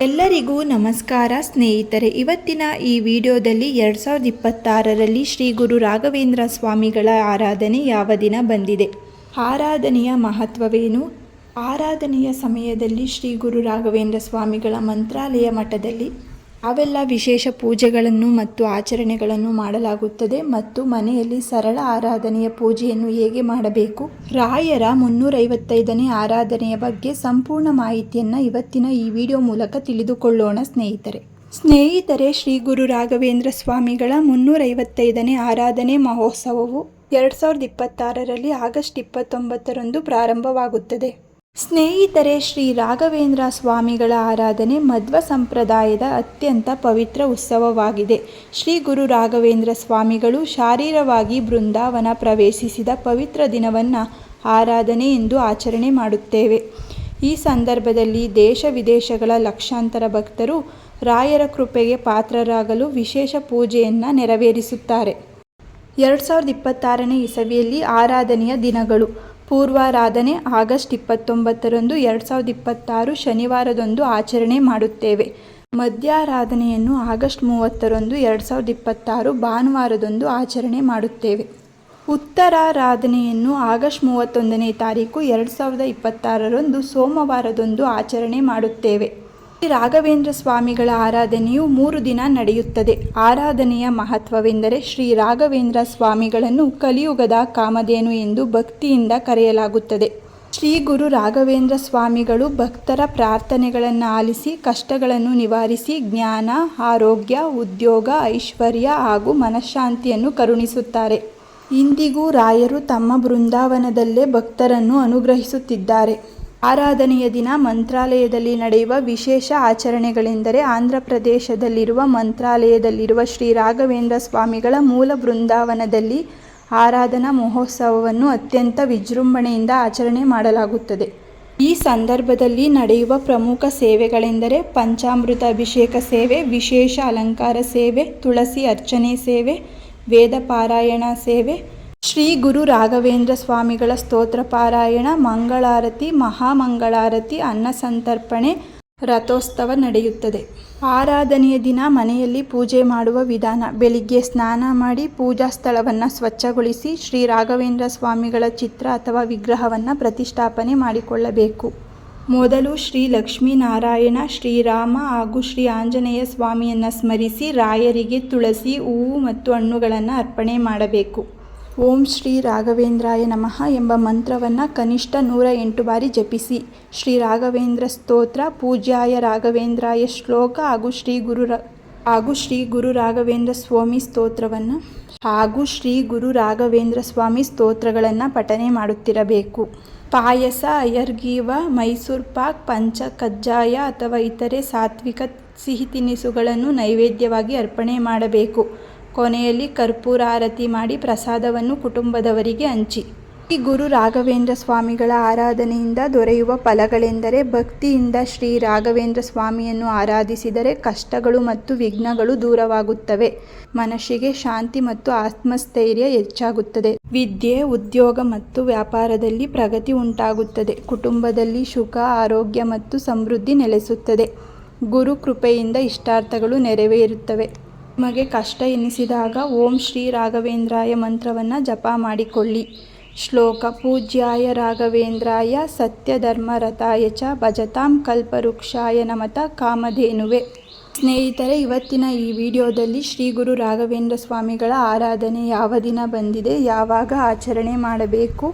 ಎಲ್ಲರಿಗೂ ನಮಸ್ಕಾರ ಸ್ನೇಹಿತರೆ. ಇವತ್ತಿನ ಈ ವಿಡಿಯೋದಲ್ಲಿ 2026ರಲ್ಲಿ ಶ್ರೀ ಗುರು ರಾಘವೇಂದ್ರ ಸ್ವಾಮಿಗಳ ಆರಾಧನೆ ಯಾವ ದಿನ ಬಂದಿದೆ, ಆರಾಧನೆಯ ಮಹತ್ವವೇನು, ಆರಾಧನೆಯ ಸಮಯದಲ್ಲಿ ಶ್ರೀ ಗುರು ರಾಘವೇಂದ್ರ ಸ್ವಾಮಿಗಳ ಮಂತ್ರಾಲಯ ಮಠದಲ್ಲಿ ಅವೆಲ್ಲ ವಿಶೇಷ ಪೂಜೆಗಳನ್ನು ಮತ್ತು ಆಚರಣೆಗಳನ್ನು ಮಾಡಲಾಗುತ್ತದೆ ಮತ್ತು ಮನೆಯಲ್ಲಿ ಸರಳ ಆರಾಧನೆಯ ಪೂಜೆಯನ್ನು ಹೇಗೆ ಮಾಡಬೇಕು, ರಾಯರ 355ನೇ ಆರಾಧನೆಯ ಬಗ್ಗೆ ಸಂಪೂರ್ಣ ಮಾಹಿತಿಯನ್ನು ಇವತ್ತಿನ ಈ ವಿಡಿಯೋ ಮೂಲಕ ತಿಳಿದುಕೊಳ್ಳೋಣ ಸ್ನೇಹಿತರೆ. ಶ್ರೀ ಗುರು ರಾಘವೇಂದ್ರ ಸ್ವಾಮಿಗಳ 355ನೇ ಆರಾಧನೆ ಮಹೋತ್ಸವವು 2026ರಲ್ಲಿ ಆಗಸ್ಟ್ 29ರಂದು ಪ್ರಾರಂಭವಾಗುತ್ತದೆ. ಸ್ನೇಹಿತರೆ, ಶ್ರೀ ರಾಘವೇಂದ್ರ ಸ್ವಾಮಿಗಳ ಆರಾಧನೆ ಮಧ್ವ ಸಂಪ್ರದಾಯದ ಅತ್ಯಂತ ಪವಿತ್ರ ಉತ್ಸವವಾಗಿದೆ. ಶ್ರೀ ಗುರು ರಾಘವೇಂದ್ರ ಸ್ವಾಮಿಗಳು ಶಾರೀರವಾಗಿ ಬೃಂದಾವನ ಪ್ರವೇಶಿಸಿದ ಪವಿತ್ರ ದಿನವನ್ನು ಆರಾಧನೆ ಎಂದು ಆಚರಣೆ ಮಾಡುತ್ತೇವೆ. ಈ ಸಂದರ್ಭದಲ್ಲಿ ದೇಶ ವಿದೇಶಗಳ ಲಕ್ಷಾಂತರ ಭಕ್ತರು ರಾಯರ ಕೃಪೆಗೆ ಪಾತ್ರರಾಗಲು ವಿಶೇಷ ಪೂಜೆಯನ್ನು ನೆರವೇರಿಸುತ್ತಾರೆ. 2026ನೇ ಇಸವಿಯಲ್ಲಿ ಆರಾಧನೆಯ ದಿನಗಳು: ಪೂರ್ವಾರಾಧನೆ ಆಗಸ್ಟ್ 29ರಂದು 2026 ಶನಿವಾರದಂದು ಆಚರಣೆ ಮಾಡುತ್ತೇವೆ. ಮಧ್ಯಾರಾಧನೆಯನ್ನು ಆಗಸ್ಟ್ 30ರಂದು 2026 ಭಾನುವಾರದಂದು ಆಚರಣೆ ಮಾಡುತ್ತೇವೆ. ಉತ್ತರಾರಾಧನೆಯನ್ನು ಆಗಸ್ಟ್ 31ನೇ ತಾರೀಕು 2026ರಂದು ಸೋಮವಾರದಂದು ಆಚರಣೆ ಮಾಡುತ್ತೇವೆ. ಶ್ರೀ ರಾಘವೇಂದ್ರ ಸ್ವಾಮಿಗಳ ಆರಾಧನೆಯು 3 ದಿನ ನಡೆಯುತ್ತದೆ. ಆರಾಧನೆಯ ಮಹತ್ವವೆಂದರೆ ಶ್ರೀ ರಾಘವೇಂದ್ರ ಸ್ವಾಮಿಗಳನ್ನು ಕಲಿಯುಗದ ಕಾಮಧೇನು ಎಂದು ಭಕ್ತಿಯಿಂದ ಕರೆಯಲಾಗುತ್ತದೆ. ಶ್ರೀ ಗುರು ರಾಘವೇಂದ್ರ ಸ್ವಾಮಿಗಳು ಭಕ್ತರ ಪ್ರಾರ್ಥನೆಗಳನ್ನು ಆಲಿಸಿ ಕಷ್ಟಗಳನ್ನು ನಿವಾರಿಸಿ ಜ್ಞಾನ, ಆರೋಗ್ಯ, ಉದ್ಯೋಗ, ಐಶ್ವರ್ಯ ಹಾಗೂ ಮನಃಶಾಂತಿಯನ್ನು ಕರುಣಿಸುತ್ತಾರೆ. ಇಂದಿಗೂ ರಾಯರು ತಮ್ಮ ಬೃಂದಾವನದಲ್ಲೇ ಭಕ್ತರನ್ನು ಅನುಗ್ರಹಿಸುತ್ತಿದ್ದಾರೆ. ಆರಾಧನೆಯ ದಿನ ಮಂತ್ರಾಲಯದಲ್ಲಿ ನಡೆಯುವ ವಿಶೇಷ ಆಚರಣೆಗಳೆಂದರೆ ಆಂಧ್ರ ಪ್ರದೇಶದಲ್ಲಿರುವ ಮಂತ್ರಾಲಯದಲ್ಲಿರುವ ಶ್ರೀ ರಾಘವೇಂದ್ರ ಸ್ವಾಮಿಗಳ ಮೂಲ ಬೃಂದಾವನದಲ್ಲಿ ಆರಾಧನಾ ಮಹೋತ್ಸವವನ್ನು ಅತ್ಯಂತ ವಿಜೃಂಭಣೆಯಿಂದ ಆಚರಣೆ ಮಾಡಲಾಗುತ್ತದೆ. ಈ ಸಂದರ್ಭದಲ್ಲಿ ನಡೆಯುವ ಪ್ರಮುಖ ಸೇವೆಗಳೆಂದರೆ ಪಂಚಾಮೃತ ಅಭಿಷೇಕ ಸೇವೆ, ವಿಶೇಷ ಅಲಂಕಾರ ಸೇವೆ, ತುಳಸಿ ಅರ್ಚನೆ ಸೇವೆ, ವೇದ ಪಾರಾಯಣ ಸೇವೆ, ಶ್ರೀ ಗುರು ರಾಘವೇಂದ್ರ ಸ್ವಾಮಿಗಳ ಸ್ತೋತ್ರ ಪಾರಾಯಣ, ಮಂಗಳಾರತಿ, ಮಹಾಮಂಗಳಾರತಿ, ಅನ್ನ ಸಂತರ್ಪಣೆ, ರಥೋತ್ಸವ ನಡೆಯುತ್ತದೆ. ಆರಾಧನೆಯ ದಿನ ಮನೆಯಲ್ಲಿ ಪೂಜೆ ಮಾಡುವ ವಿಧಾನ: ಬೆಳಿಗ್ಗೆ ಸ್ನಾನ ಮಾಡಿ ಪೂಜಾ ಸ್ಥಳವನ್ನು ಸ್ವಚ್ಛಗೊಳಿಸಿ ಶ್ರೀ ರಾಘವೇಂದ್ರ ಸ್ವಾಮಿಗಳ ಚಿತ್ರ ಅಥವಾ ವಿಗ್ರಹವನ್ನು ಪ್ರತಿಷ್ಠಾಪನೆ ಮಾಡಿಕೊಳ್ಳಬೇಕು. ಮೊದಲು ಶ್ರೀ ಲಕ್ಷ್ಮೀನಾರಾಯಣ, ಶ್ರೀರಾಮ ಹಾಗೂ ಶ್ರೀ ಆಂಜನೇಯ ಸ್ವಾಮಿಯನ್ನು ಸ್ಮರಿಸಿ ರಾಯರಿಗೆ ತುಳಸಿ, ಹೂವು ಮತ್ತು ಹಣ್ಣುಗಳನ್ನು ಅರ್ಪಣೆ ಮಾಡಬೇಕು. ಓಂ ಶ್ರೀ ರಾಘವೇಂದ್ರಾಯ ನಮಃ ಎಂಬ ಮಂತ್ರವನ್ನು ಕನಿಷ್ಠ 108 ಬಾರಿ ಜಪಿಸಿ. ಶ್ರೀ ರಾಘವೇಂದ್ರ ಸ್ತೋತ್ರ, ಪೂಜ್ಯಾಯ ರಾಘವೇಂದ್ರಾಯ ಶ್ಲೋಕ ಹಾಗೂ ಶ್ರೀ ಗುರು ರಾಘವೇಂದ್ರ ಸ್ವಾಮಿ ಸ್ತೋತ್ರಗಳನ್ನು ಪಠನೆ ಮಾಡುತ್ತಿರಬೇಕು. ಪಾಯಸ, ಅಯ್ಯರ್ಗೀವ, ಮೈಸೂರು ಪಾಕ್, ಪಂಚ ಕಜ್ಜಾಯ ಅಥವಾ ಇತರೆ ಸಾತ್ವಿಕ ಸಿಹಿ ತಿನಿಸುಗಳನ್ನು ನೈವೇದ್ಯವಾಗಿ ಅರ್ಪಣೆ ಮಾಡಬೇಕು. ಕೊನೆಯಲ್ಲಿ ಕರ್ಪೂರ ಆರತಿ ಮಾಡಿ ಪ್ರಸಾದವನ್ನು ಕುಟುಂಬದವರಿಗೆ ಹಂಚಿ. ಶ್ರೀ ಗುರು ರಾಘವೇಂದ್ರ ಸ್ವಾಮಿಗಳ ಆರಾಧನೆಯಿಂದ ದೊರೆಯುವ ಫಲಗಳೆಂದರೆ ಭಕ್ತಿಯಿಂದ ಶ್ರೀ ರಾಘವೇಂದ್ರ ಸ್ವಾಮಿಯನ್ನು ಆರಾಧಿಸಿದರೆ ಕಷ್ಟಗಳು ಮತ್ತು ವಿಘ್ನಗಳು ದೂರವಾಗುತ್ತವೆ. ಮನಸ್ಸಿಗೆ ಶಾಂತಿ ಮತ್ತು ಆತ್ಮಸ್ಥೈರ್ಯ ಹೆಚ್ಚಾಗುತ್ತದೆ. ವಿದ್ಯೆ, ಉದ್ಯೋಗ ಮತ್ತು ವ್ಯಾಪಾರದಲ್ಲಿ ಪ್ರಗತಿ ಉಂಟಾಗುತ್ತದೆ. ಕುಟುಂಬದಲ್ಲಿ ಸುಖ, ಆರೋಗ್ಯ ಮತ್ತು ಸಮೃದ್ಧಿ ನೆಲೆಸುತ್ತದೆ. ಗುರು ಕೃಪೆಯಿಂದ ಇಷ್ಟಾರ್ಥಗಳು ನೆರವೇರುತ್ತವೆ. ನಿಮಗೆ ಕಷ್ಟ ಎನಿಸಿದಾಗ ಓಂ ಶ್ರೀ ರಾಘವೇಂದ್ರಾಯ ಮಂತ್ರವನ್ನು ಜಪ ಮಾಡಿಕೊಳ್ಳಿ. ಶ್ಲೋಕ: ಪೂಜ್ಯಾಯ ರಾಘವೇಂದ್ರಾಯ ಸತ್ಯಧರ್ಮರತಾಯ ಚ ಭಜತಾಂ ಕಲ್ಪವೃಕ್ಷಾಯ ನಮಃ ಕಾಮಧೇನುವೆ. ಸ್ನೇಹಿತರೆ, ಇವತ್ತಿನ ಈ ವಿಡಿಯೋದಲ್ಲಿ ಶ್ರೀ ಗುರು ರಾಘವೇಂದ್ರ ಸ್ವಾಮಿಗಳ ಆರಾಧನೆ ಯಾವ ದಿನ ಬಂದಿದೆ, ಯಾವಾಗ ಆಚರಣೆ ಮಾಡಬೇಕು,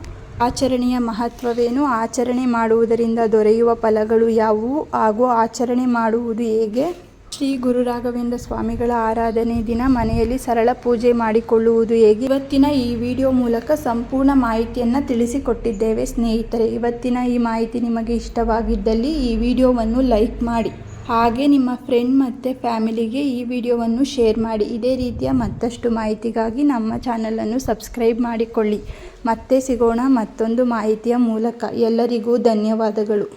ಆಚರಣೆಯ ಮಹತ್ವವೇನು, ಆಚರಣೆ ಮಾಡುವುದರಿಂದ ದೊರೆಯುವ ಫಲಗಳು ಯಾವುವು ಹಾಗೂ ಆಚರಣೆ ಮಾಡುವುದು ಹೇಗೆ, ಶ್ರೀ ಗುರು ರಾಘವೇಂದ್ರ ಸ್ವಾಮಿಗಳ ಆರಾಧನೆ ದಿನ ಮನೆಯಲ್ಲಿ ಸರಳ ಪೂಜೆ ಮಾಡಿಕೊಳ್ಳುವುದು ಹೇಗೆ, ಇವತ್ತಿನ ಈ ವಿಡಿಯೋ ಮೂಲಕ ಸಂಪೂರ್ಣ ಮಾಹಿತಿಯನ್ನು ತಿಳಿಸಿಕೊಟ್ಟಿದ್ದೇವೆ. ಸ್ನೇಹಿತರೆ, ಇವತ್ತಿನ ಈ ಮಾಹಿತಿ ನಿಮಗೆ ಇಷ್ಟವಾಗಿದ್ದಲ್ಲಿ ಈ ವಿಡಿಯೋವನ್ನು ಲೈಕ್ ಮಾಡಿ, ಹಾಗೆ ನಿಮ್ಮ ಫ್ರೆಂಡ್ ಮತ್ತು ಫ್ಯಾಮಿಲಿಗೆ ಈ ವಿಡಿಯೋವನ್ನು ಶೇರ್ ಮಾಡಿ. ಇದೇ ರೀತಿಯ ಮತ್ತಷ್ಟು ಮಾಹಿತಿಗಾಗಿ ನಮ್ಮ ಚಾನಲನ್ನು ಸಬ್ಸ್ಕ್ರೈಬ್ ಮಾಡಿಕೊಳ್ಳಿ. ಮತ್ತೆ ಸಿಗೋಣ ಮತ್ತೊಂದು ಮಾಹಿತಿಯ ಮೂಲಕ. ಎಲ್ಲರಿಗೂ ಧನ್ಯವಾದಗಳು.